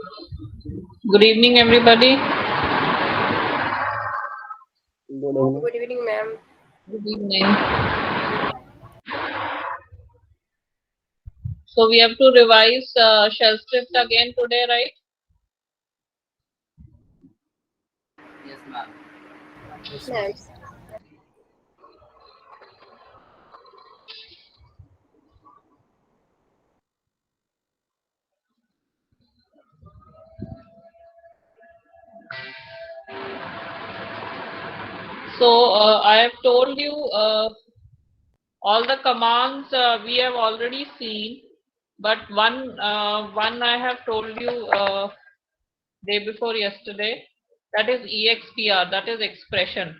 Good evening, everybody. Good evening, ma'am. Good evening. So we have to revise shell script again today, right? Yes, ma'am. Ma'am. So I have told you all the commands we have already seen, but one I have told you day before yesterday. That is EXPR. That is expression.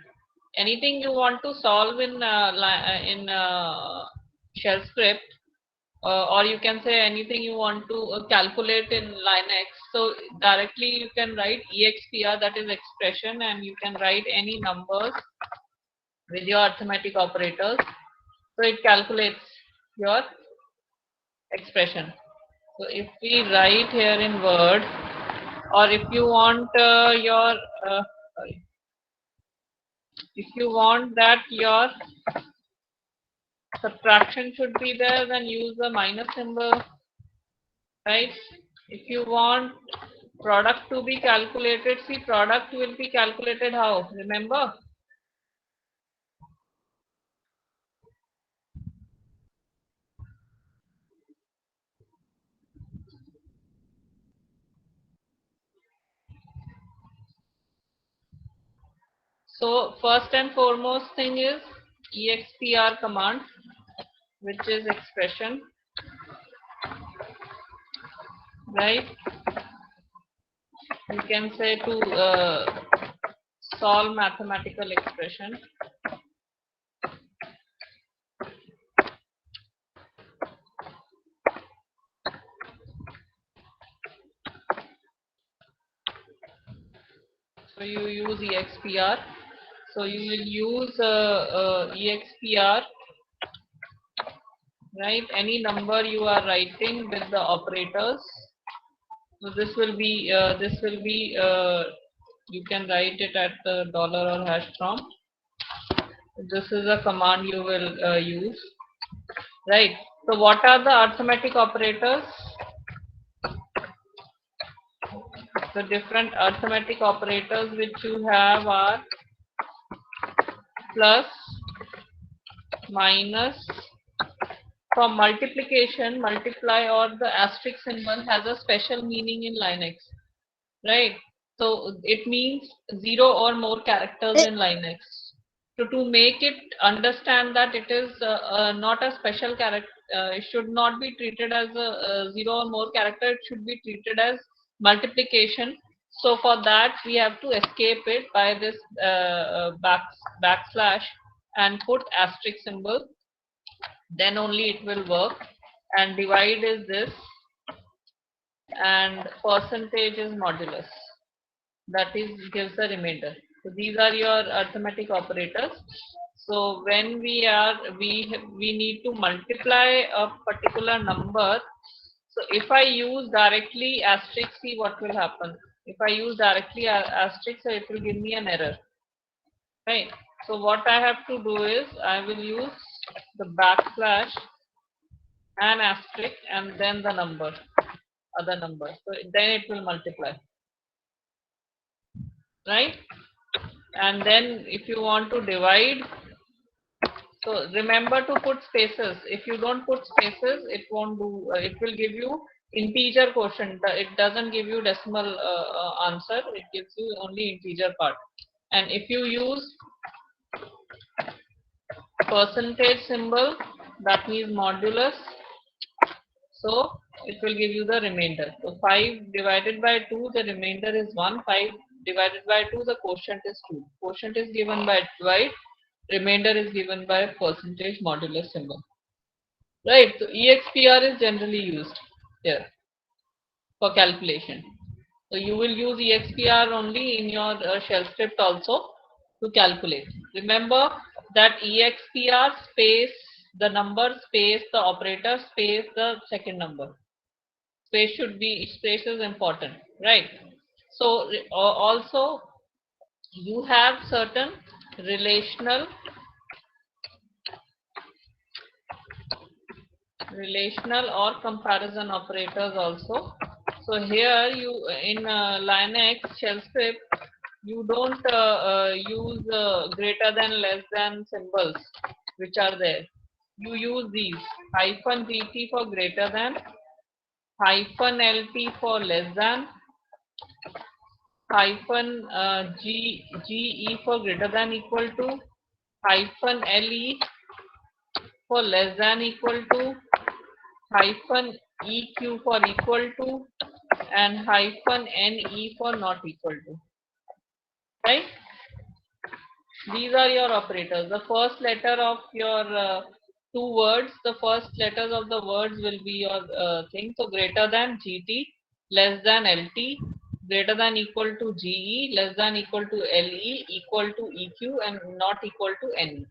Anything you want to solve in shell script, or you can say anything you want to calculate in Linux. So directly you can write EXPR, that is expression, and you can write any numbers with your arithmetic operators. So it calculates your expression. So if we write here in Word, or if you want sorry, if you want that your subtraction should be there, then use the minus symbol, right? If you want product to be calculated, see, product will be calculated how? Remember? So first and foremost thing is EXPR command, which is expression, right? You can say to solve mathematical expression. So you use EXPR. So you will use EXPR, right? Any number you are writing with the operators. So this will be you can write it at the dollar or hash prompt. This is a command you will use, right? So what are the arithmetic operators? The different arithmetic operators which you have are plus, minus. For multiplication, multiply or the asterisk symbol has a special meaning in Linux, right? So it means 0 or more characters in Linux. So to make it understand that it is not a special character, it should not be treated as a 0 or more character, it should be treated as multiplication. So for that we have to escape it by this backslash and put asterisk symbol, then only it will work. And divide is this, and percentage is modulus, that is gives the remainder. So these are your arithmetic operators. So when we need to multiply a particular number, so if I use directly asterisk, see what will happen. If I use directly asterisk, so it will give me an error, right? So what I have to do is I will use the backslash and asterisk and then the number, other number. So then it will multiply, right? And then if you want to divide, so remember to put spaces. If you don't put spaces, it won't do. It will give you integer quotient. It doesn't give you decimal answer. It gives you only integer part. And if you use percentage symbol, that means modulus. So it will give you the remainder. So 5 divided by 2, the remainder is 1. 5 divided by 2, the quotient is 2. Quotient is given by divide. Remainder is given by percentage modulus symbol. Right. So EXPR is generally used here for calculation. So you will use EXPR only in your shell script also to calculate. Remember that EXPR space the number space the operator space the second number. Space is important. right? So also you have certain relational or comparison operators also. So here you in Linux shell script, you don't use greater than, less than symbols which are there. You use these -gt for greater than, -lt for less than, -ge for greater than equal to, -le for less than equal to, -eq for equal to, and -ne for not equal to, right? These are your operators. The first letter of your two words, the first letters of the words will be your thing. So greater than gt, less than lt, greater than equal to ge, less than equal to le, equal to eq, and not equal to ne.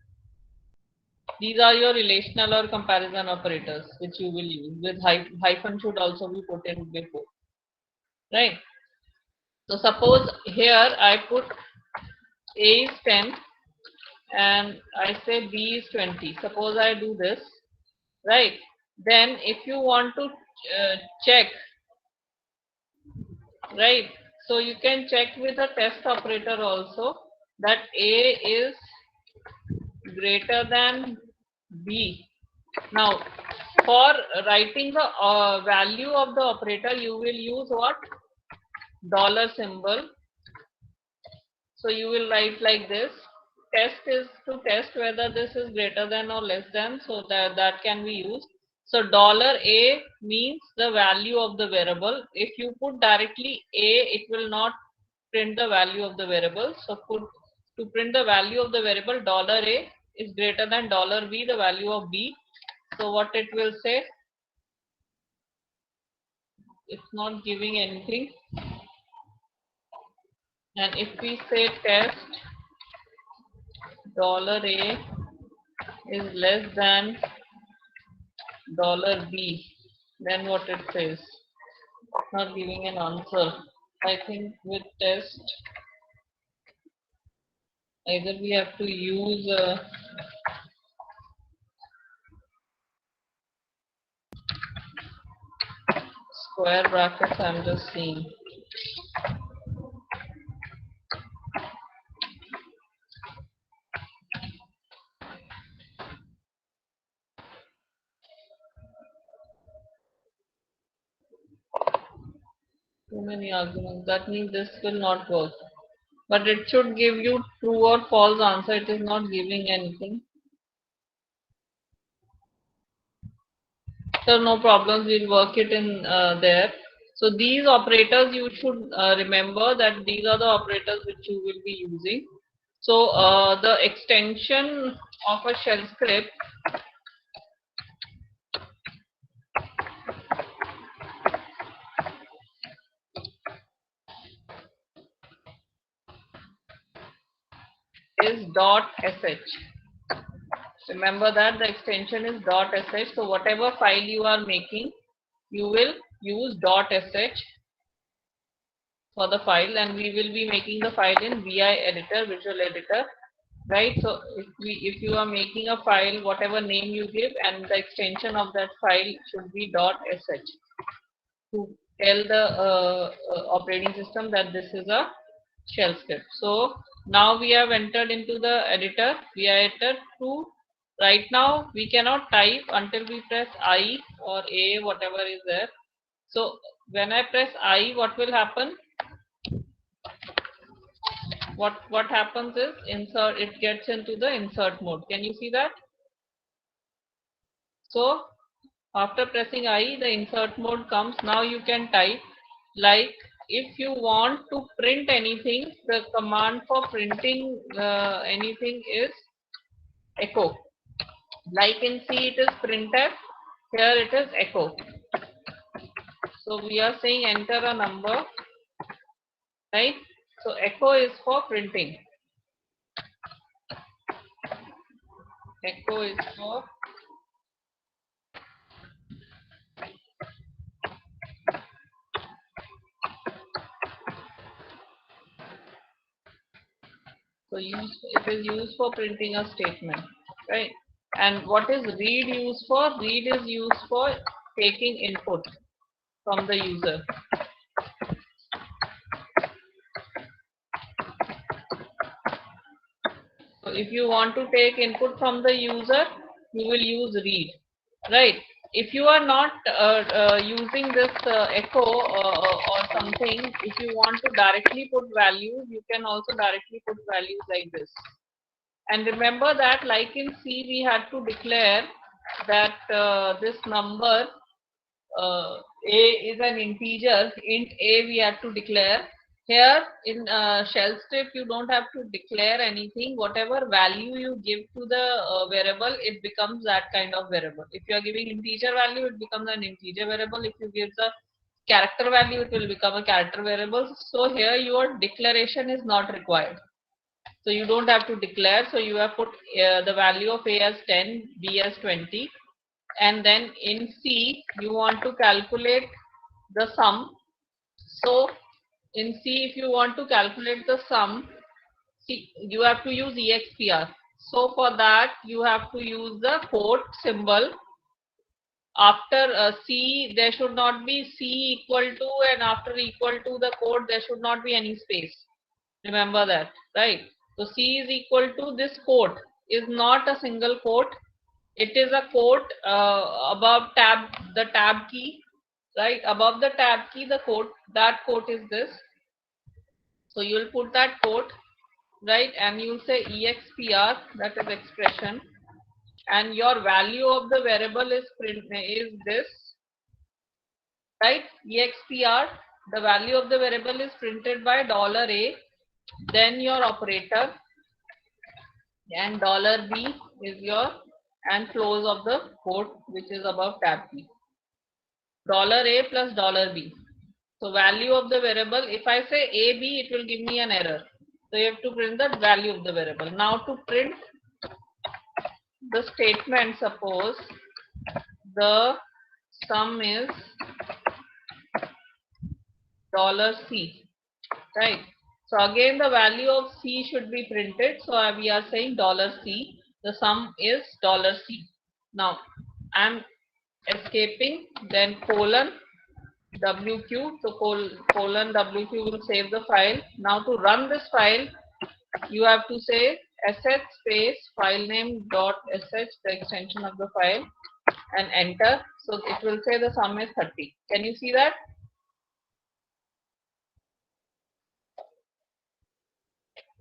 These are your relational or comparison operators which you will use. With hyphen should also be put in before, right? So suppose here I put a is 10 and I say b is 20. Suppose I do this, right? Then if you want to check, right? So you can check with a test operator also that a is greater than b. Now, for writing the value of the operator, you will use what? Dollar symbol. So you will write like this. Test is to test whether this is greater than or less than, so that can be used. So $A means the value of the variable. If you put directly A, it will not print the value of the variable. So to print the value of the variable, $A is greater than $B, the value of B. So what it will say? It's not giving anything. And if we say test $A is less than $B, then what it says? Not giving an answer. I think with test, either we have to use square brackets. I'm just seeing. Too many arguments. That means this will not work. But it should give you true or false answer. It is not giving anything. So no problems. We'll work it in there. So these operators, you should remember that these are the operators which you will be using. So the extension of a shell script is .sh. Remember that the extension is .sh. So whatever file you are making, you will use .sh for the file, and we will be making the file in VI editor, visual editor, right? So if you are making a file, whatever name you give, and the extension of that file should be .sh to tell the operating system that this is a shell script. So now we have entered into the editor, VI editor. To right now we cannot type until we press I or A, whatever is there. So when I press I, what will happen? What happens is insert, it gets into the insert mode. Can you see that? So after pressing I, the insert mode comes. Now you can type. Like if you want to print anything, the command for printing anything is echo. Like in C it is printf, here it is echo. So we are saying enter a number, right? So echo is for printing. Echo is for So it is used for printing a statement, right? And what is read used for? Read is used for taking input from the user. So if you want to take input from the user, you will use read, right? If you are not using this echo or something, if you want to directly put values, you can also directly put values like this. And remember that, like in C, we had to declare that this number A is an integer, int A we have to declare. Here in shell script, you don't have to declare anything. Whatever value you give to the variable, it becomes that kind of variable. If you are giving integer value, it becomes an integer variable. If you give the character value, it will become a character variable. So here your declaration is not required. So you don't have to declare. So you have put the value of A as 10, B as 20. And then in C, you want to calculate the sum. So in C, if you want to calculate the sum, see, you have to use EXPR. So for that, you have to use the quote symbol. After C, there should not be C equal to, and after equal to the quote, there should not be any space. Remember that, right? So C is equal to this quote is not a single quote. It is a quote above the tab key, right? Above the tab key, the quote, that quote is this. So you will put that quote, right? And you will say EXPR, that is expression. And your value of the variable is this, right? EXPR, the value of the variable is printed by $A, then your operator, and $B is your and close of the quote, which is above tab key. $A plus $B. So value of the variable, if I say AB, it will give me an error. So you have to print the value of the variable. Now to print the statement, suppose the sum is $C, right? So again the value of C should be printed. So we are saying $C. The sum is $C. Now I'm escaping, then colon WQ. So colon WQ will save the file. Now to run this file, you have to say sh space file name dot sh, the extension of the file, and enter. So it will say the sum is 30. Can you see that?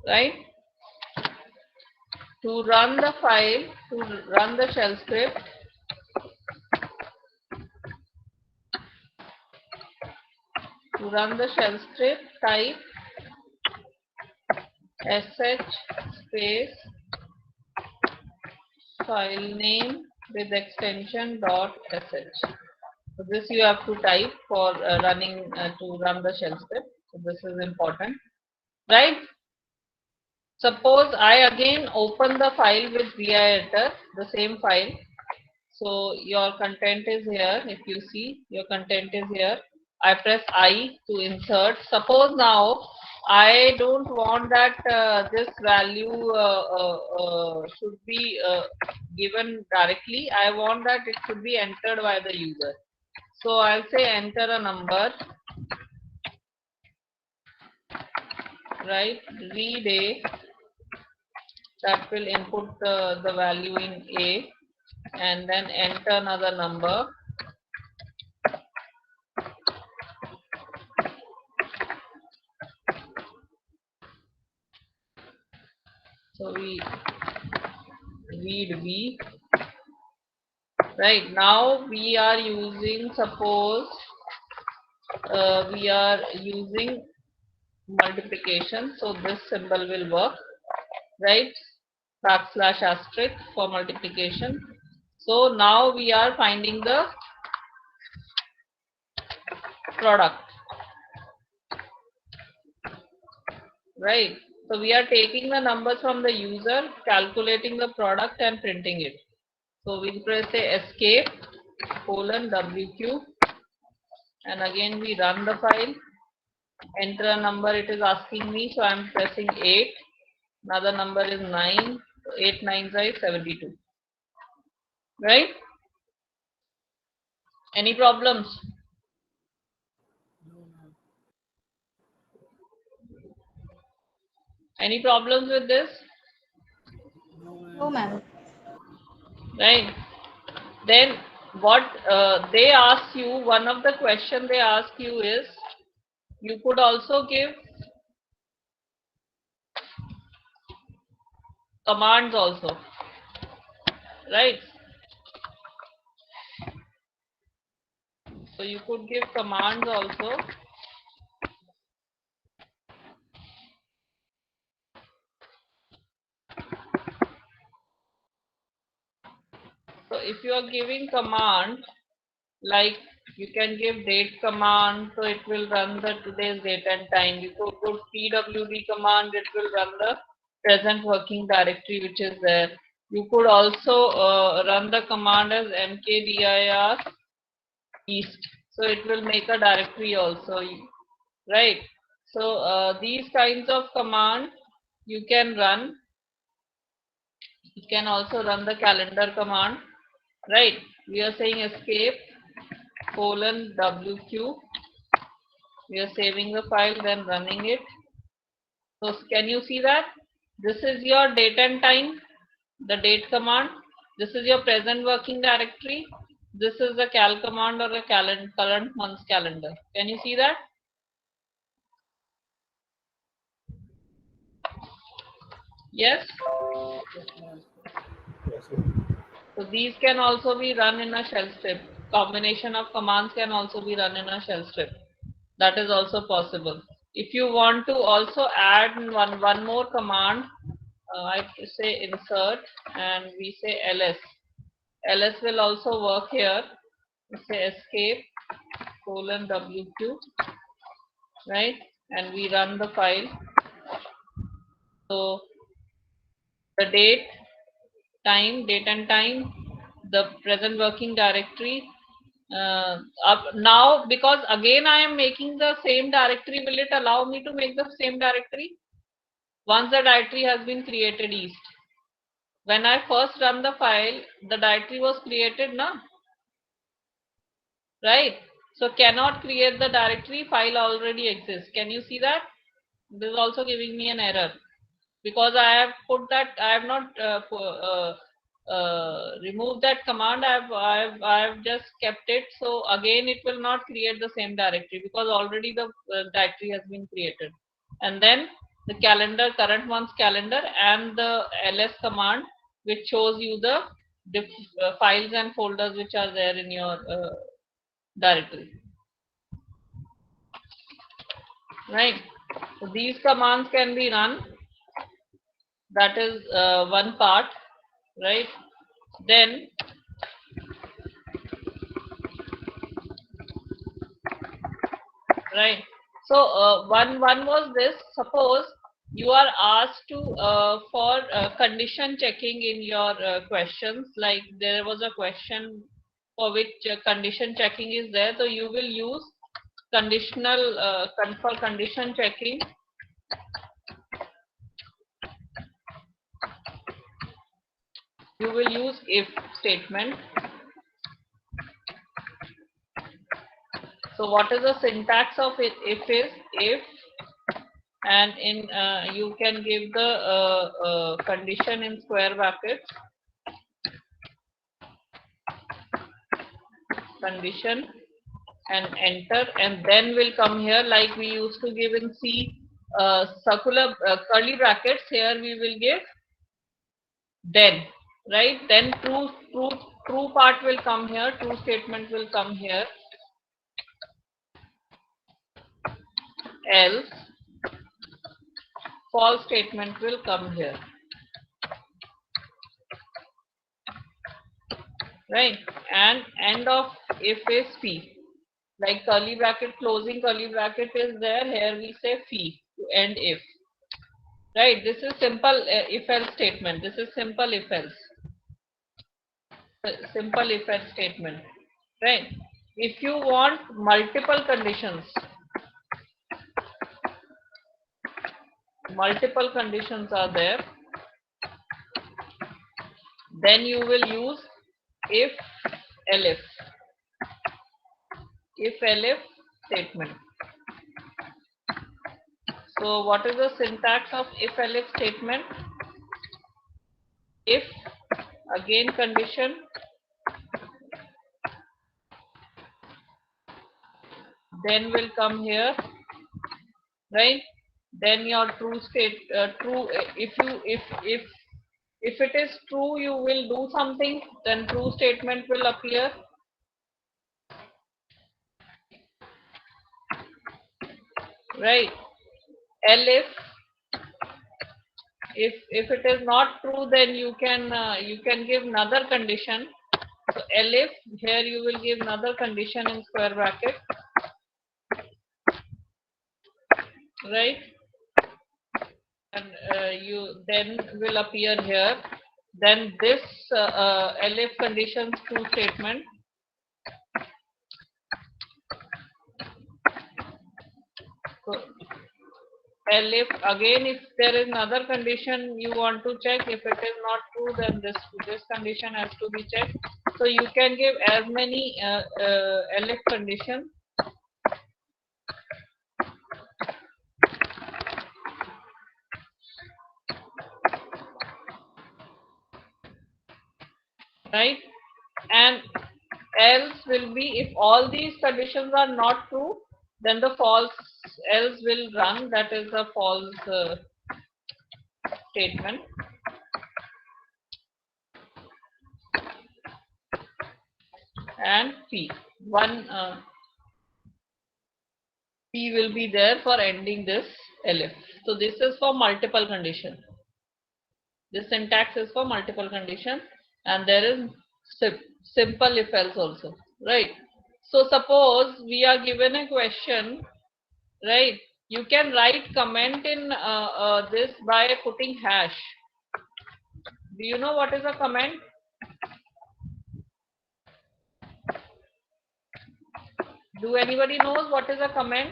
Right? To run the file, to run the shell script, type sh space file name with extension dot sh. So this you have to type for running to run the shell script. So this is important, right? Suppose I again open the file with BCAOL, the same file. So your content is here. If you see, your content is here. I press I to insert. Suppose now I don't want that this value should be given directly. I want that it should be entered by the user. So I'll say enter a number, right? Read A, that will input the value in A, and then enter another number. So we read B. Right now we are using, suppose we are using multiplication. So this symbol will work, right? Backslash asterisk for multiplication. So now we are finding the product, right? So we are taking the numbers from the user, calculating the product and printing it. So we press say escape colon WQ, and again we run the file, enter a number it is asking me, so I'm pressing 8. Another number is 9. 8 9 is 72. Right? Any problems? Any problems with this? No, ma'am. Right? Then what they ask you, one of the question they ask you is, you could also give commands also, right? So you could give commands also. So if you are giving command, like you can give date command, so it will run the today's date and time. You could put pwd command, it will run the present working directory which is there. You could also run the command as mkdir east, so it will make a directory also, right? So these kinds of command you can run. You can also run the calendar command, right? We are saying escape :wq. We are saving the file, then running it. So can you see that? This is your date and time, the date command. This is your present working directory. This is the cal command or the current month's calendar. Can you see that? Yes? So these can also be run in a shell script. Combination of commands can also be run in a shell script. That is also possible. If you want to also add one more command, I say insert and we say ls. ls will also work here. We say escape :wq, right? And we run the file. So the date and time, the present working directory. Up now, because again I am making the same directory, will it allow me to make the same directory once the directory has been created east? When I first run the file, the directory was created now, right? So cannot create the directory, file already exists. Can you see that? This is also giving me an error because I have put that, I have not removed that command. I have just kept it. So again, it will not create the same directory because already the directory has been created. And then the calendar, current month's calendar, and the ls command, which shows you the files and folders which are there in your directory. Right. So these commands can be run. That is one part, right? Then right. So one was this. Suppose you are asked to for condition checking in your questions. Like there was a question for which condition checking is there, so you will use conditional for condition checking. You will use if statement. So what is the syntax of it? If is if, and in you can give the condition in square brackets, condition, and enter, and then will come here like we used to give in C, circular curly brackets. Here we will give then, right? Then true part will come here, true statement will come here, else false statement will come here, right? And end of if is fee, like curly bracket, closing curly bracket is there, here we say fee to end if, right? This is simple if else statement. This is simple if else, simple if else statement, right? If you want multiple conditions, multiple conditions are there, then you will use if elif statement. So what is the syntax of if elif statement? If, again condition, then will come here, right? Then your true state, true, if it is true, you will do something, then true statement will appear. Right? elif, if it is not true, then you can give another condition. So elif, here you will give another condition in square bracket, right? And you then will appear here. Then this elif conditions true statement. So elif, again, if there is another condition you want to check, if it is not true, then this condition has to be checked. So you can give as many elif conditions. Right? And else will be, if all these conditions are not true, then the false else will run, that is a false statement. And P will be there for ending this elif. So this is for multiple condition. This syntax is for multiple condition, and there is simple if else also, right? So suppose we are given a question, right? You can write comment in this by putting hash. Do you know what is a comment? Do anybody knows what is a comment?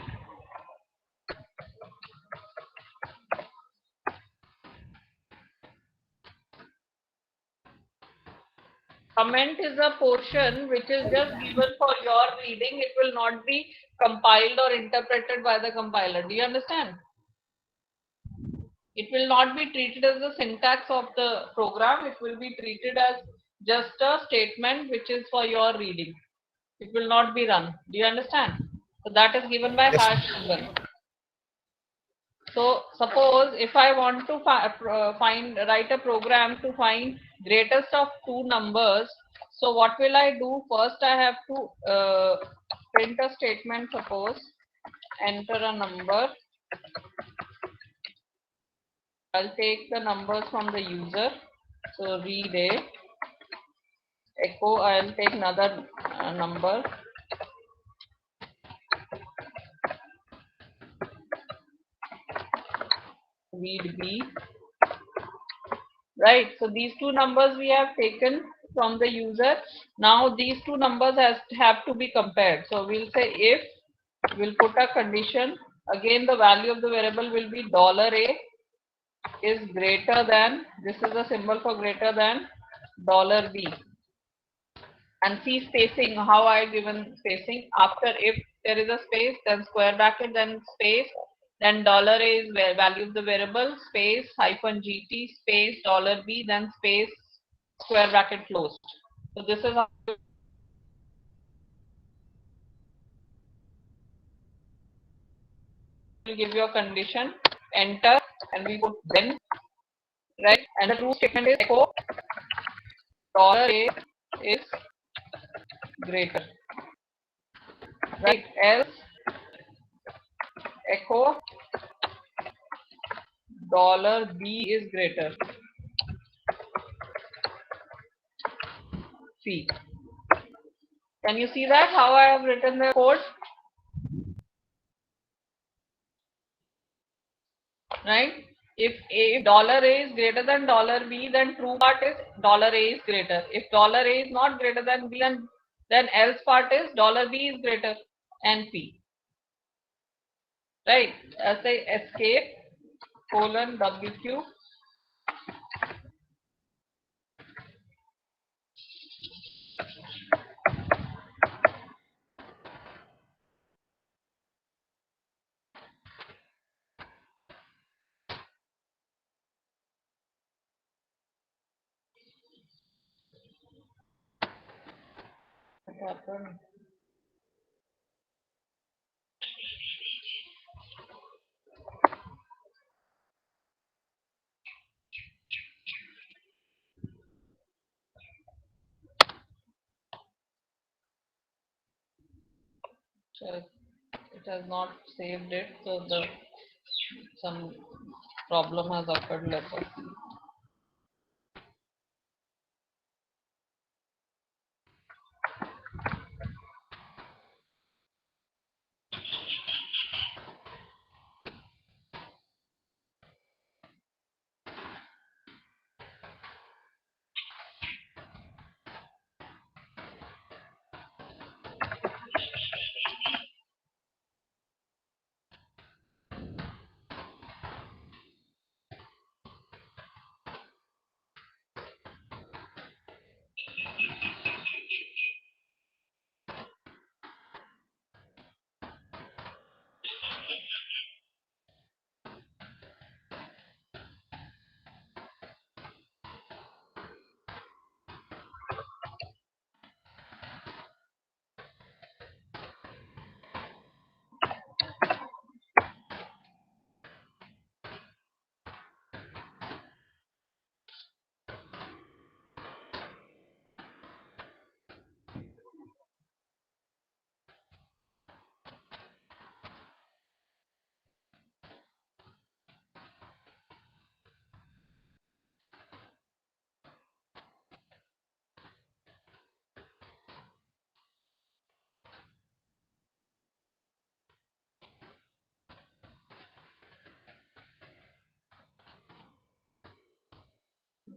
Comment is a portion which is just given for your reading. It will not be compiled or interpreted by the compiler. Do you understand? It will not be treated as the syntax of the program. It will be treated as just a statement which is for your reading. It will not be run. Do you understand? So that is given by hash symbol. So suppose if I want to write a program to find greatest of two numbers, so what will I do? First I have to print a statement. Suppose enter a number. I'll take the numbers from the user. So read a echo. I'll take another number. Read B. Right. So these two numbers we have taken from the user. Now these two numbers have to be compared. So we'll say if, we'll put a condition. Again, the value of the variable will be $A is greater than, this is a symbol for greater than $B. And see spacing, how I given spacing. After if there is a space, then square bracket, then space, then $A is value of the variable, space, -GT, space, $B, then space, square bracket closed. So this is how you give your condition, enter, and we put then, right? And the true statement is echo $A is greater, right? Else echo $B is greater. C. Can you see that how I have written the code? Right? If $A is greater than $B, then true part is $A is greater. If $A is not greater than B, then else part is $B is greater, and P. Right? As I escape, colon WQ what happened? It has not saved it, so some problem has occurred. Let us see.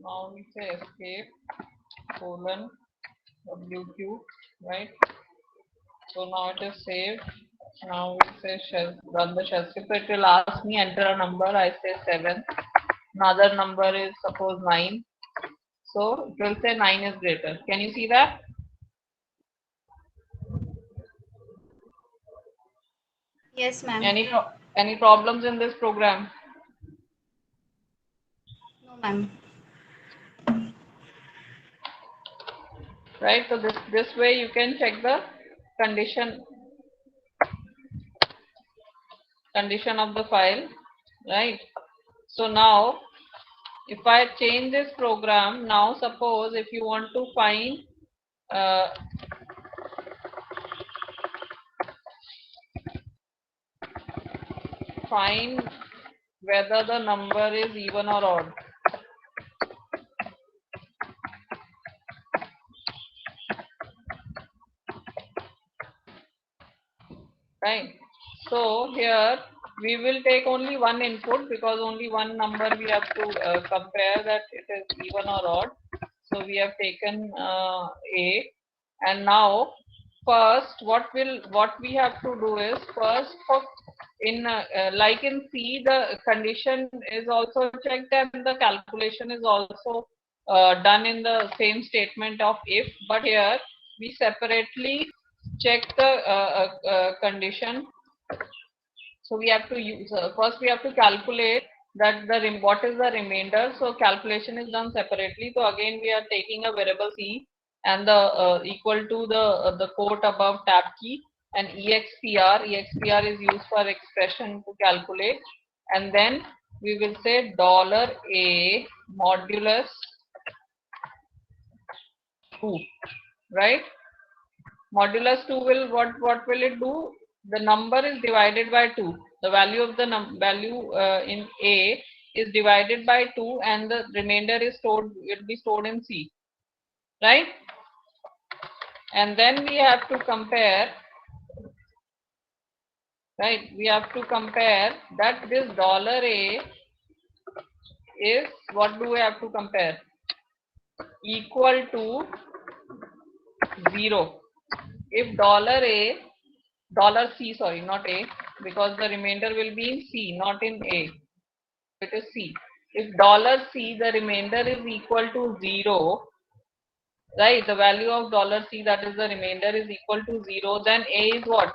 Now we say escape colon WQ, right? So now it is saved. Now we say run the shell script. It will ask me enter a number. I say 7. Another number is suppose 9. So it will say 9 is greater. Can you see that? Yes, ma'am. Any problems in this program? No, ma'am. Right. So this way you can check the condition of the file, right? So now if I change this program, now suppose if you want to find whether the number is even or odd, right? So here we will take only one input because only one number we have to compare that it is even or odd. So we have taken A, and now first what we have to do is first in like in C the condition is also checked and the calculation is also done in the same statement of if, but here we separately check the condition. So we have to use first we have to calculate that what is the remainder. So calculation is done separately. So again we are taking a variable C and the equal to the quote above tab key, and expr is used for expression to calculate, and then we will say $a modulus 2, right? Modulus 2 will what will it do? The number is divided by 2. The value of the value in A is divided by 2, and the remainder is stored. It will be stored in C, right? And then we have to compare, right? We have to compare that this $a is, what do we have to compare? Equal to 0. If $C, sorry, not A, because the remainder will be in C, not in A. It is C. If $C, the remainder is equal to 0, right? The value of $C, that is the remainder, is equal to 0, then A is what?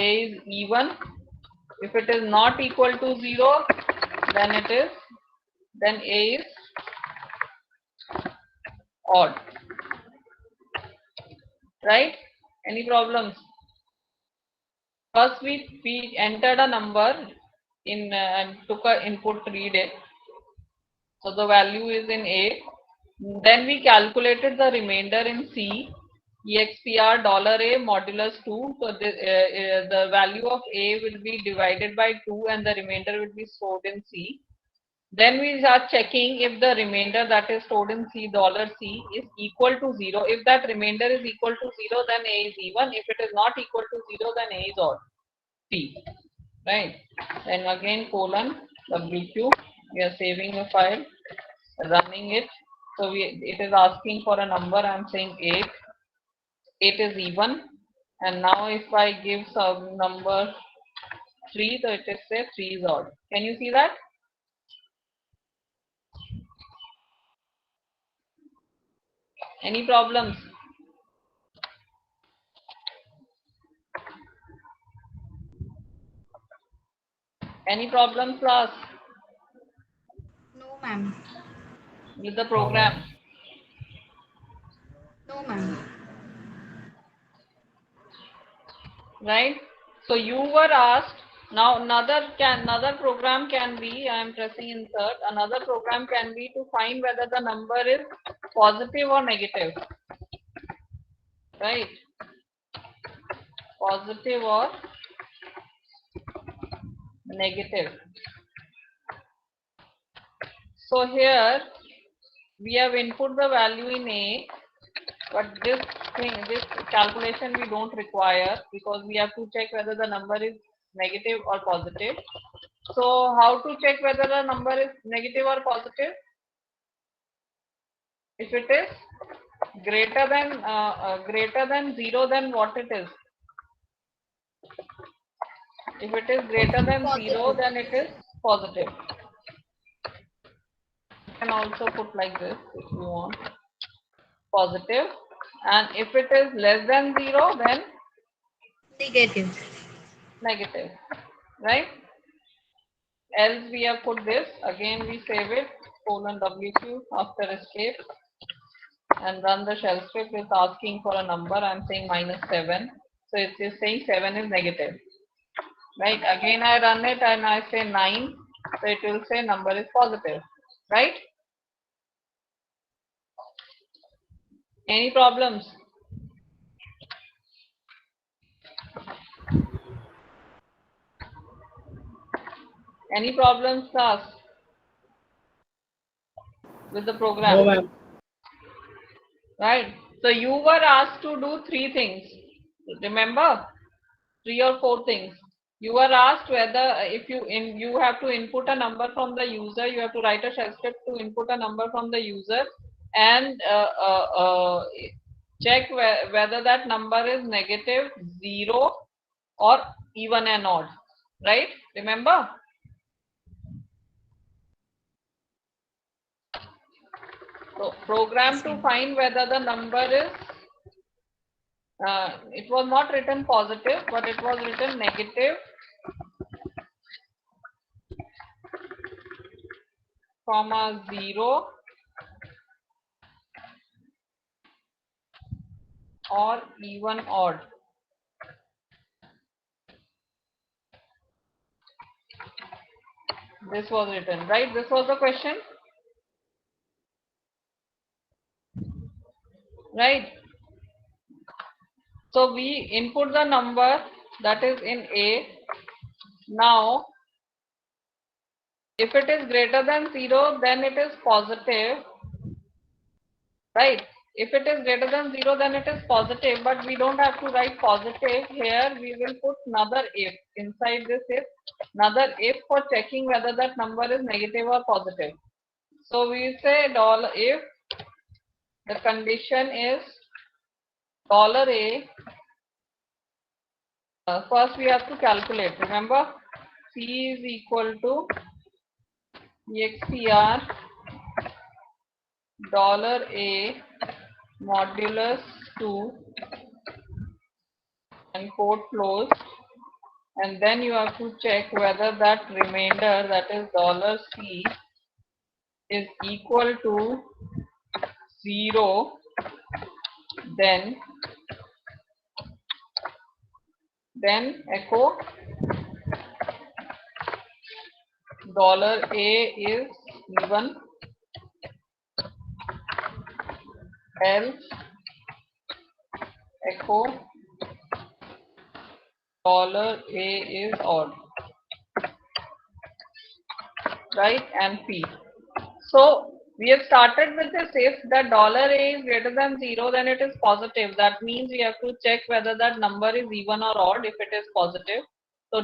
A is even. If it is not equal to 0, then A is odd. Right? Any problems? First we entered a number in and took a input, read it. So the value is in A. Then we calculated the remainder in C. EXPR $A modulus 2. So the value of A will be divided by 2 and the remainder will be stored in C. Then we are checking if the remainder that is stored in C, $C, is equal to 0. If that remainder is equal to 0, then A is even. If it is not equal to 0, then A is odd. P. Right? Then again colon WQ. We are saving a file, running it. So it is asking for a number. I am saying 8. 8 is even. And now if I give some number 3, so it is say 3 is odd. Can you see that? Any problems? Any problems, class, No, ma'am. with the program? No, ma'am. Right? So you were asked. Now another program can be, I am pressing insert, another program can be to find whether the number is positive or negative. Right? Positive or negative. So here we have input the value in A, but this calculation we don't require because we have to check whether the number is negative or positive. So how to check whether the number is negative or positive? If it is greater than 0, then what it is? If it is greater than 0, Positive. then it is positive. You can also put like this if you want. Positive. And if it is less than 0, then Negative. negative. Right? Else we have put this. Again we save it. Colon WQ after escape. And run the shell script. It's asking for a number. I'm saying -7. So it is saying 7 is negative. Right? Again I run it and I say 9. So it will say number is positive. Right? Any problems? Any problems, class, with the program? No, ma'am. Right? So you were asked to do 3 things. Remember? 3 or 4 things. You were asked whether if you have to input a number from the user, you have to write a shell script to input a number from the user and check whether that number is negative, 0 or even and odd. Right? Remember? So program Yes, to ma'am. find whether the number is it was not written positive, but it was written negative, comma 0 or even odd. This was written, right? This was the question, right? So we input the number that is in A. Now, if it is greater than 0, then it is positive, right? If it is greater than 0, then it is positive, but we don't have to write positive here. We will put another if inside this if, another if for checking whether that number is negative or positive. So we say $if the condition is $A First we have to calculate. Remember, C is equal to EXPR $A modulus 2 and quote closed, and then you have to check whether that remainder, that is $C, is equal to 0. Then echo $A is even, else echo $A is odd, right? And P. So we have started with this. If that $A is greater than 0, then it is positive. That means we have to check whether that number is even or odd. If it is positive, so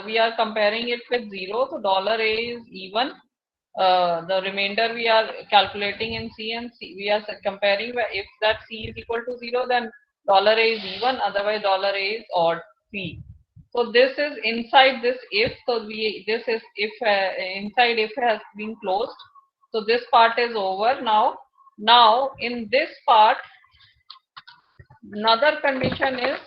we are comparing it with 0. So $A is even. The remainder we are calculating in C, and C we are comparing. If that C is equal to 0, then $A is even. Otherwise, $A is odd. C. So this is inside this if. So this is if inside if has been closed. So this part is over now. Now in this part, another condition is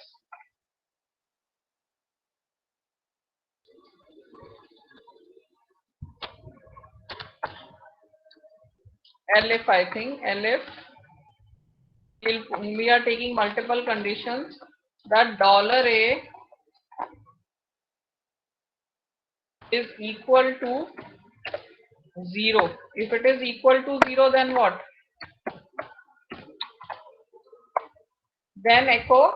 LF. I think LF. We are taking multiple conditions that $A is equal to 0. If it is equal to 0, then what? Then echo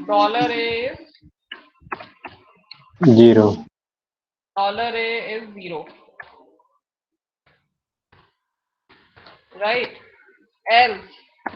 $A is 0. $A is 0. Right? Else.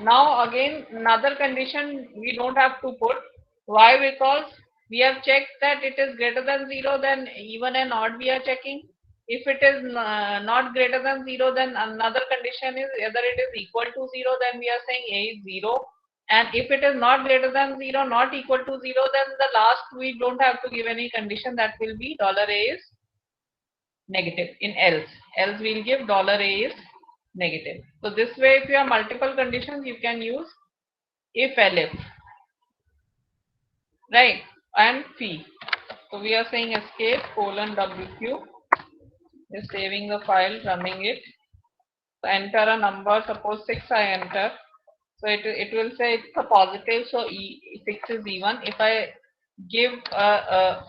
Now again another condition we don't have to put. Why? Because we have checked that it is greater than 0, then even and odd we are checking. If it is not greater than 0, then another condition is whether it is equal to 0, then we are saying A is 0. And if it is not greater than 0, not equal to 0, then the last we don't have to give any condition. That will be $A is negative in else. Else we'll give $A is negative. So this way, if you have multiple conditions, you can use if elif, right? And phi. So we are saying escape :wq is saving the file, running it. So enter a number. Suppose 6 I enter. So it will say it's a positive. So 6 is even. If I give a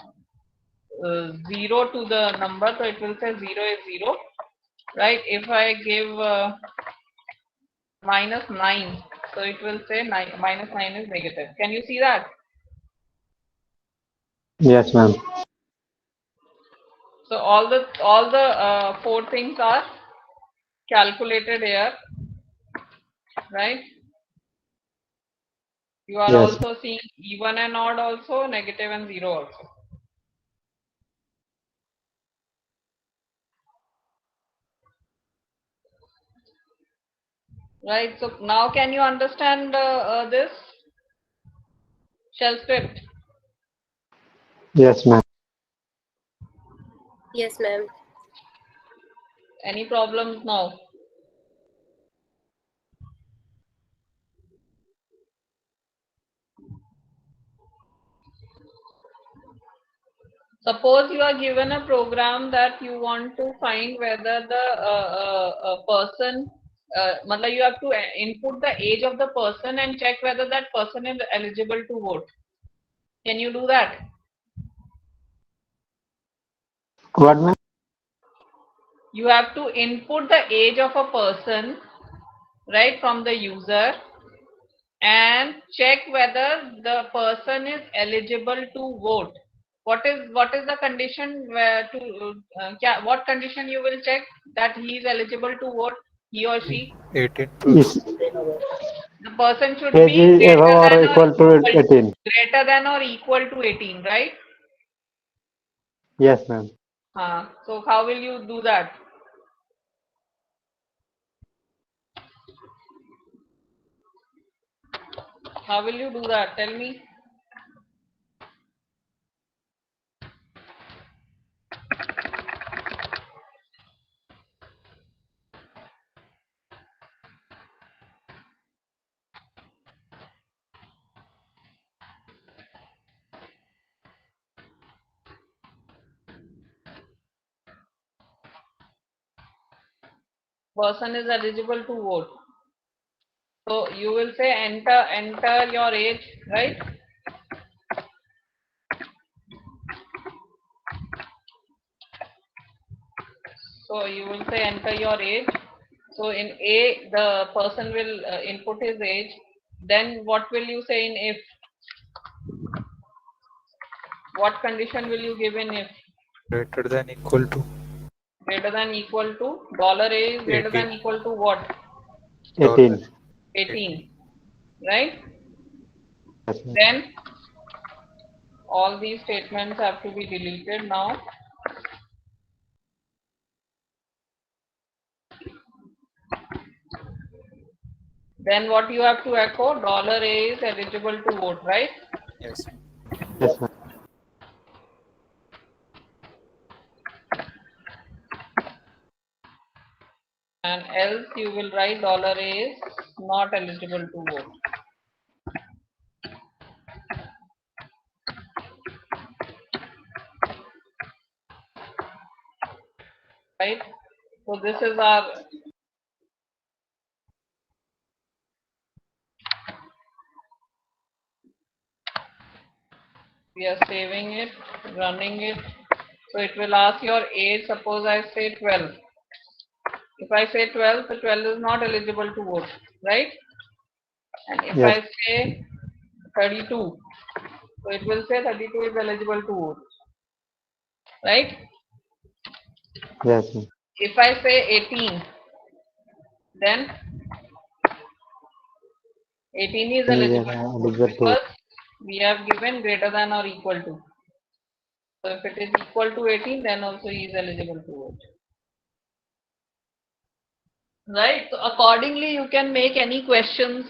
0 to the number, so it will say 0 is 0, right? If I give -9, so it will say -9 is negative. Can you see that? Yes, ma'am. So all the 4 things are calculated here, right? You are Yes. also seeing even and odd also, negative and 0 also. Right. So now can you understand this shell script? Yes, ma'am. Yes, ma'am. Any problems now? Suppose you are given a program that you want to find whether the person, you have to input the age of the person and check whether that person is eligible to vote. Can you do that? What, ma'am? You have to input the age of a person, right, from the user, and check whether the person is eligible to vote. What is the condition where what condition you will check that he is eligible to vote, he or she? 18 plus. The person should Age be is above or equal to 18. greater than or equal to 18, right? Yes, ma'am. So how will you do that? How will you do that? Tell me. Person is eligible to vote. So you will say enter your age, right? So you will say enter your age. So in A, the person will input his age. Then what will you say in if? What condition will you give in if? Greater than equal to Greater than equal to $A is greater 18. than equal to what? 18. 18, right? Yes, ma'am. Then all these statements have to be deleted now. Then what you have to echo? $A is eligible to vote, right? Yes. Yes, ma'am. And else you will write $A is not eligible to vote. Right? So this is our we are saving it, running it. So it will ask your age. Suppose I say 12. If I say 12, so 12 is not eligible to vote, right? And if Yes. I say 32, so it will say 32 is eligible to vote, right? Yes, ma'am. If I say 18, then 18 is eligible to vote Eligible to. because we have given greater than or equal to. So if it is equal to 18, then also he is eligible to vote. Right. So accordingly, you can make any questions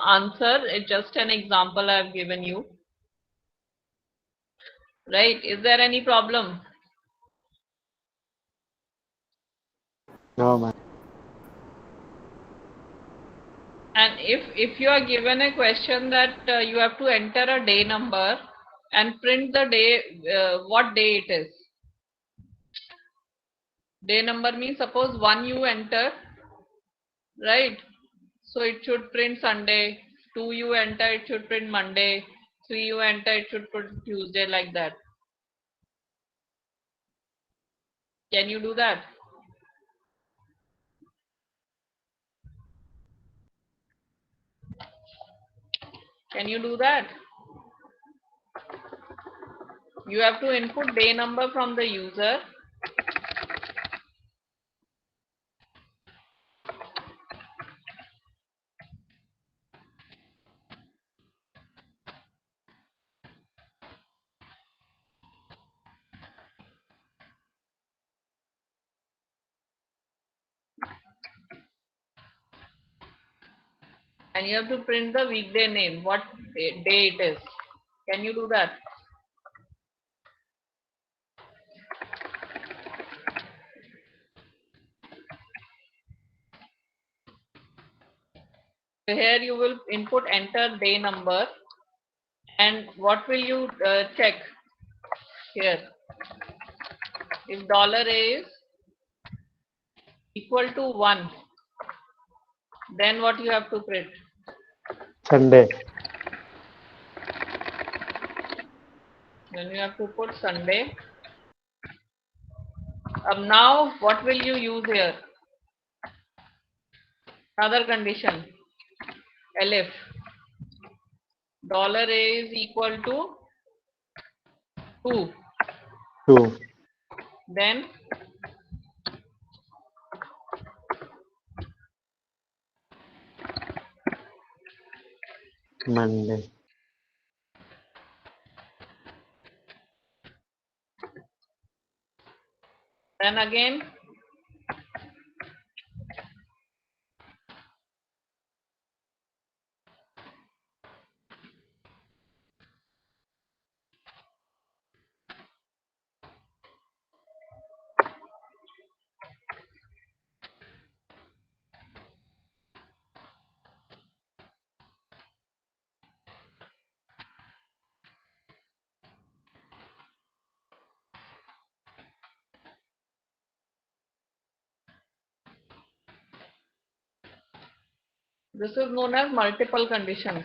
answer. It's just an example I've given you. Right. Is there any problem? No, ma'am. And if you are given a question that you have to enter a day number and print the day, what day it is. Day number means suppose 1 you enter, right? So it should print Sunday. 2 you enter, it should print Monday. 3 you enter, it should print Tuesday, like that. Can you do that? Can you do that? You have to input day number from the user. And you have to print the weekday name, what day it is. Can you do that? So here you will input enter day number, and what will you check here? If $A is equal to 1, then what you have to print? Sunday. Then you have to put Sunday. Now what will you use here? Another condition. Elif. $A is equal to 2. 2. Then Monday. again This is known as multiple conditions.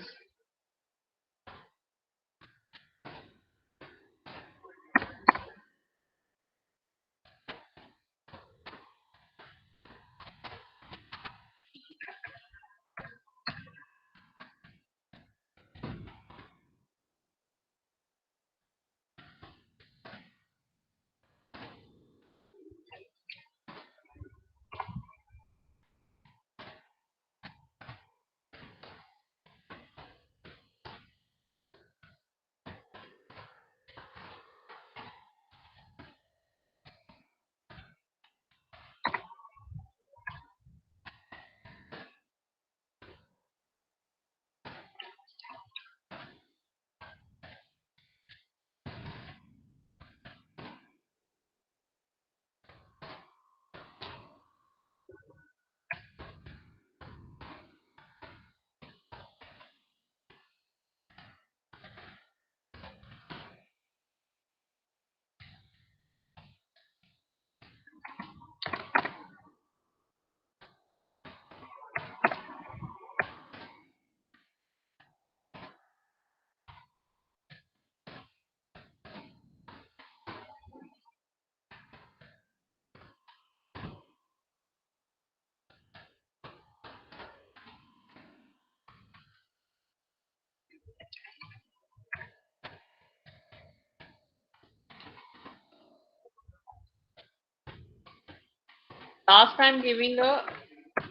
Last I'm giving a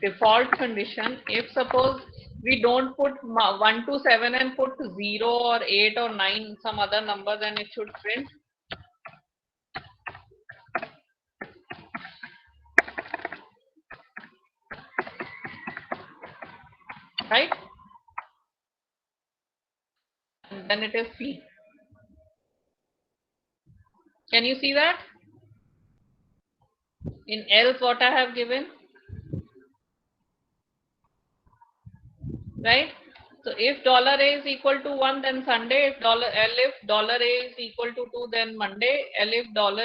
default condition. If suppose we don't put 1 to 7 and put 0 or 8 or 9, some other number, then it should print. Right? And then it is C. Can you see that? In else what I have given? Right? So if $A is equal to 1, then Sunday. If $A is equal to 2, then Monday. If $A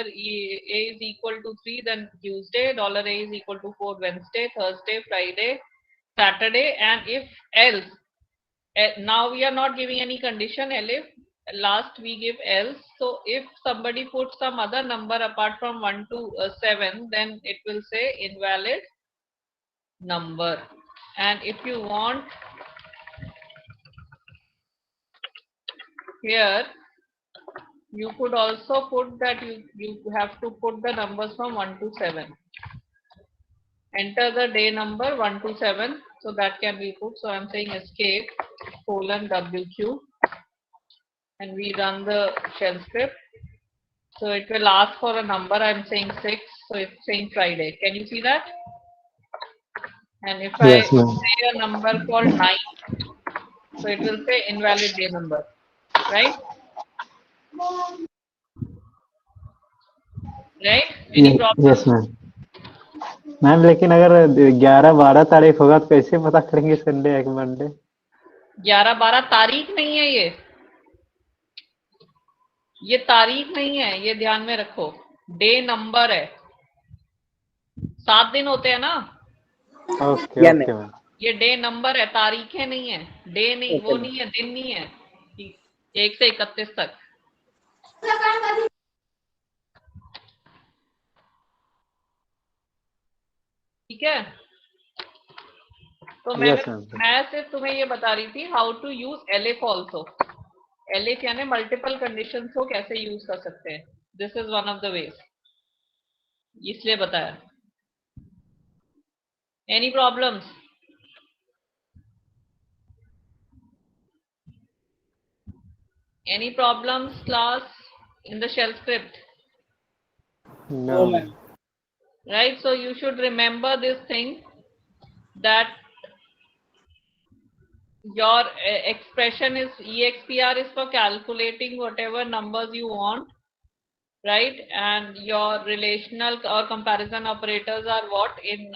is equal to 3, then Tuesday. $A is equal to 4, Wednesday, Thursday, Friday, Saturday. And if else, now we are not giving any condition. If last we give else. So if somebody puts some other number apart from 1 to 7, then it will say invalid number. And if you want here, you could also put that you have to put the numbers from 1 to 7. Enter the day number 1 to 7. So that can be put. So I'm saying escape :WQ, and we run the shell script. So it will ask for a number. I'm saying 6. So it's saying Friday. Can you see that? And if Yes, I ma'am. say a number called 9, so it will say invalid day number. Right? Right? Any problem? Yes, ma'am. Ma'am लेकिन अगर 11-12 तारीख होगा तो कैसे पता करेंगे Sunday है कि मंडे? 11-12 तारीख नहीं है ये तारीख नहीं है, ये ध्यान में रखो। डे नंबर है। 7 दिन होते हैं ना? Okay okay ma'am. ये डे नंबर है, तारीखें नहीं है। डे नहीं, वो नहीं है, दिन नहीं है 1 से 31 तक। ठीक है? तो Yes, मैं सिर्फ तुम्हें ये बता रही थी how to use elif also. Elif यानी मल्टीपल कंडीशन को कैसे यूज कर सकते हैं। This is one of the ways, इसलिए बताया। Any problems? Any problems, class, in the shell script? No, ma'am. Right, so you should remember this thing, that your expression is EXPR is for calculating whatever numbers you want, right? And your relational or comparison operators are what in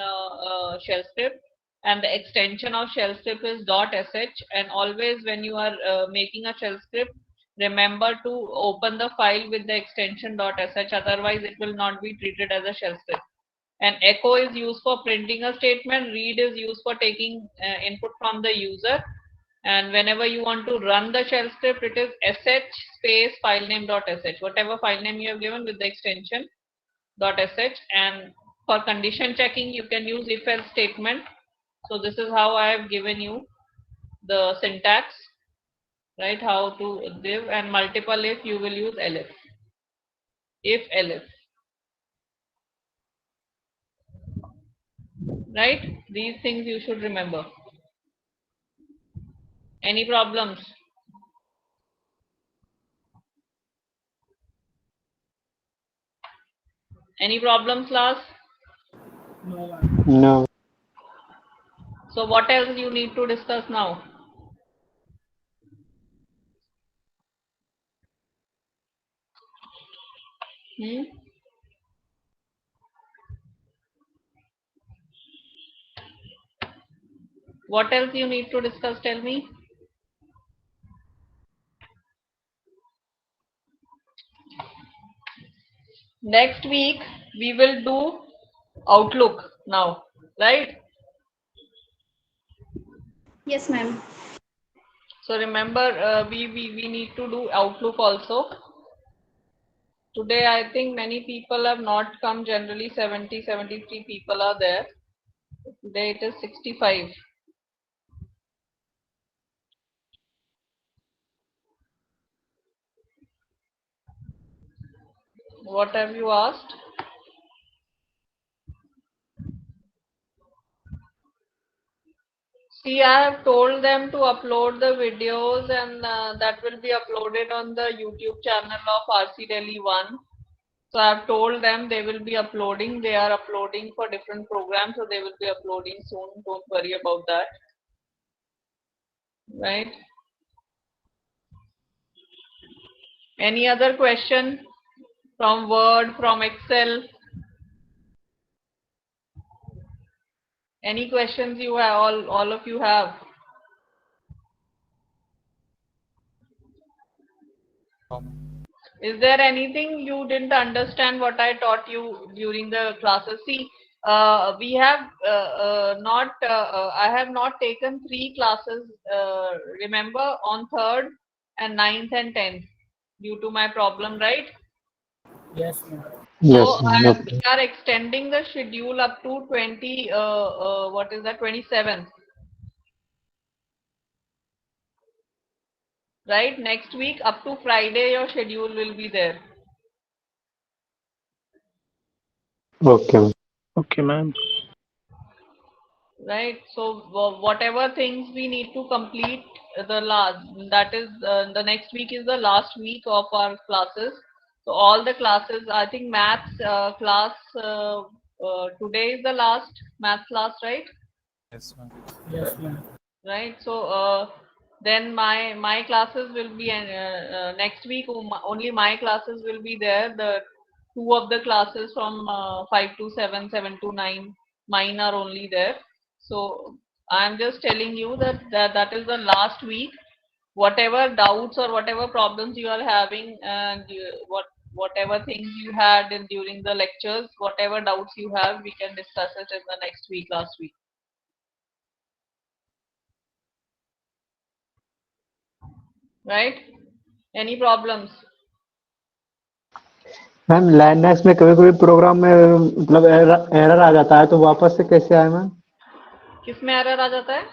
shell script, and the extension of shell script is .sh. And always when you are making a shell script, remember to open the file with the extension .sh, otherwise it will not be treated as a shell script. And echo is used for printing a statement, read is used for taking input from the user. And whenever you want to run the shell script, it is sh space filename.sh, whatever file name you have given with the extension .sh. And for condition checking, you can use if else statement. So this is how I have given you the syntax, right? How to give, and multiple if you will use elif, if elif, right? These things you should remember. Any problems? Any problems, class? No. So what else you need to discuss now? What else you need to discuss? Tell me. Next week we will do Outlook now, right? Yes, ma'am. So remember, we need to do Outlook also. Today I think many people have not come. Generally 73 people are there. Today it is 65. What have you asked? See, I have told them to upload the videos, and that will be uploaded on the YouTube channel of RC Delhi 1. So I have told them they will be uploading. They are uploading for different programs, so they will be uploading soon. Don't worry about that. Right? Any other question from Word, from Excel? Any questions you have? All of you have? Is there anything you didn't understand what I taught you during the classes? See, we have not. I have not taken 3 classes. Remember, on 3rd and 9th and 10th, due to my problem, right? Yes, ma'am. Yes, So no. we are extending the schedule up to 20. What is that? 27th. Right? Next week up to Friday, your schedule will be there. Okay. Okay, ma'am. Right, so whatever things we need to complete, the last, that is the next week is the last week of our classes. So all the classes, I think maths class today is the last math class, right? Yes, ma'am. Yes, ma'am. Right, so then my classes will be next week. Only my classes will be there. The 2 of the classes from 5 to 7, 7 to 9, mine are only there. So I'm just telling you that is the last week. Whatever doubts or whatever problems you are having, and whatever things you had during the lectures, whatever doubts you have, we can discuss it in the next week, last week. Right? Any problems? Ma'am Linux में कभी कभी programme में मतलब error आ जाता है तो वापस से कैसे आए मैम? किस में एरर आ जाता है?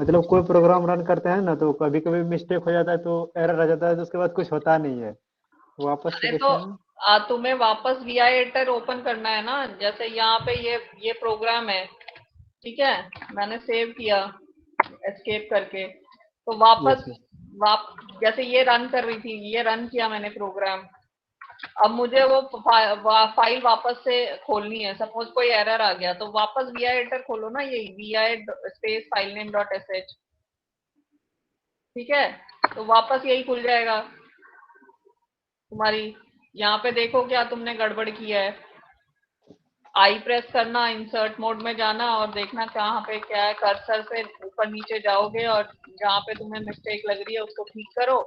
मतलब कोई प्रोग्राम रन करते हैं ना तो कभी कभी मिस्टेक हो जाता है तो एरर आ जाता है तो उसके बाद कुछ होता नहीं है, वापस से अरे कैसे आए? तो तुम्हें वापस वी एडिटर ओपन करना है ना. जैसे यहाँ पे ये प्रोग्राम है, ठीक है, मैंने सेव किया एस्केप करके, तो वापस जैसे ये रन कर रही थी, ये रन किया मैंने प्रोग्राम. अब मुझे वो फाइल वापस से खोलनी है. सपोज कोई एरर आ गया तो वापस वी एडिटर खोलो ना, ये vi space file name dot sh, ठीक है, तो वापस यही खुल जाएगा तुम्हारी. यहाँ पे देखो क्या तुमने गड़बड़ किया है. आई प्रेस करना, इंसर्ट मोड में जाना और देखना कहाँ पे क्या है. कर्सर से ऊपर नीचे जाओगे और जहाँ पे तुम्हें मिस्टेक लग रही है उसको ठीक करो,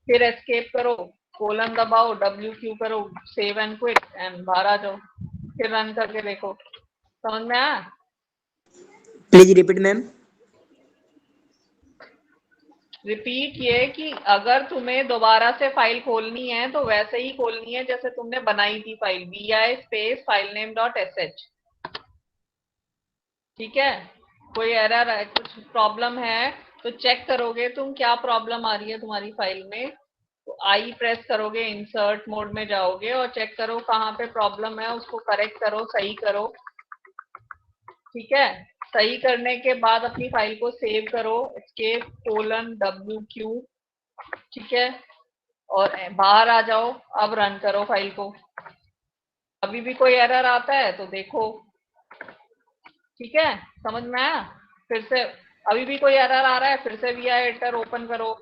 फिर एस्केप करो, कोलन दबाओ, WQ करो, सेव एंड क्विट, एंड बाहर आ जाओ. फिर रन करके देखो, समझ में आया? Please repeat ma'am. रिपीट ये कि अगर तुम्हें दोबारा से फाइल खोलनी है तो वैसे ही खोलनी है जैसे तुमने बनाई थी file, vi space filename dot sh। ठीक है, कोई एरर है, कुछ प्रॉब्लम है तो चेक करोगे तुम क्या प्रॉब्लम आ रही है तुम्हारी फाइल में, तो आई प्रेस करोगे, इंसर्ट मोड में जाओगे और चेक करो कहाँ पे प्रॉब्लम है, उसको करेक्ट करो, सही करो। ठीक है, सही करने के बाद अपनी फाइल को सेव करो, escape:wq। ठीक है, और बाहर आ जाओ, अब रन करो फाइल को। अभी भी कोई एरर आता है तो देखो। ठीक है, समझ में आया? फिर से अभी भी कोई एरर आ रहा है, फिर से वी एडिटर ओपन करो,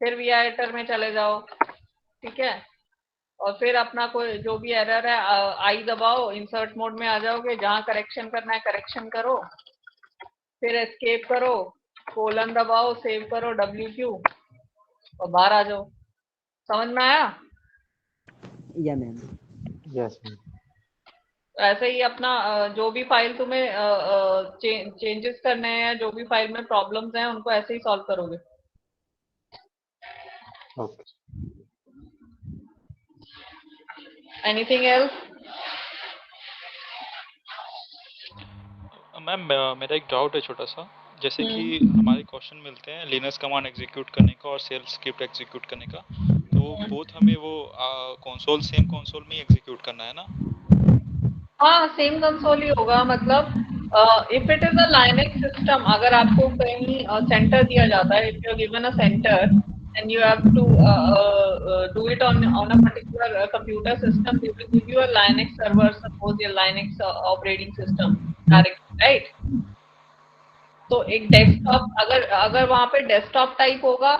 फिर वी एडिटर में चले जाओ। ठीक है, और फिर अपना कोई जो भी एरर है आई दबाओ, इंसर्ट मोड में आ जाओगे, जहां करेक्शन करना है करेक्शन करो, फिर एस्केप करो, कोलन दबाओ, सेव करो WQ और बाहर आ जाओ। समझ में आया? या मैम। Yes ma'am. ऐसे ही अपना जो भी फाइल तुम्हें चेंजेस करने हैं, जो भी फाइल में प्रॉब्लम्स हैं, उनको ऐसे ही सॉल्व करोगे। ओके। Anything else? मैम मेरा एक डाउट है छोटा सा, जैसे कि हमारे क्वेश्चन मिलते हैं लिनक्स कमांड एग्जीक्यूट करने का और शेल स्क्रिप्ट एग्जीक्यूट करने का, तो बोथ हमें वो कंसोल सेम कंसोल में एग्जीक्यूट करना है ना? हाँ, सेम कंसोल ही होगा। मतलब if it is a Linux system, अगर आपको कहीं सेंटर दिया जाता है, if you are given a centre and you have to do it on a particular computer system, they will give you a Linux server, suppose ये Linux operating system direct, right? तो एक desktop, अगर अगर वहां पे desktop type होगा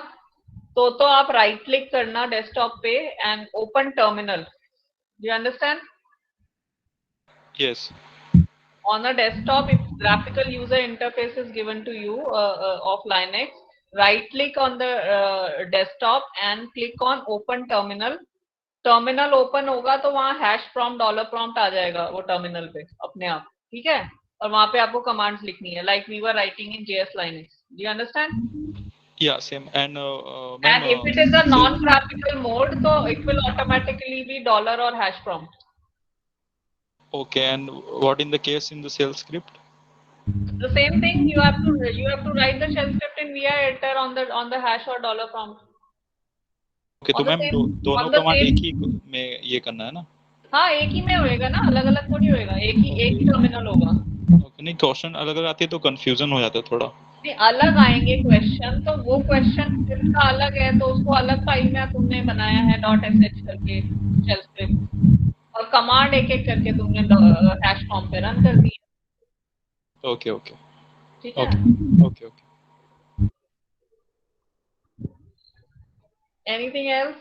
तो आप राइट क्लिक करना डेस्कटॉप पे and open terminal. Do you understand? Yes. On a desktop, if graphical user interface is given to you of Linux, right click on the desktop and click on open terminal। Terminal open होगा तो वहां hash prompt, dollar prompt आ जाएगा वो terminal पे अपने आप। ठीक है, और वहां पे आपको कमांड्स लिखनी है, like we were writing in JS Linux। Do you understand? या same. And and if it is a non graphical mode तो it will automatically be dollar और hash prompt. okay, and what in the case in the shell script? The same thing, you have to write the shell script in vi editor on the hash or dollar prompt। Okay, तो On the ma'am same दोनों on the command same एक ही में ये करना है ना? हाँ, एक ही में होएगा ना, अलग अलग थोड़ी होएगा, एक ही टर्मिनल होगा। ओके, नहीं क्वेश्चन अलग अलग आती है तो कंफ्यूजन हो जाता है थोड़ा। नहीं, अलग आएंगे क्वेश्चन, तो वो क्वेश्चन स्क्रिप्ट का अलग है तो उसको अलग फाइल में तुमने बनाया है .sh करके शेल स्क्रिप्ट, और कमांड एक एक करके तुमने हैश फॉर्म पे रन कर दी। ओके ओके ठीक है, okay okay okay. Anything else?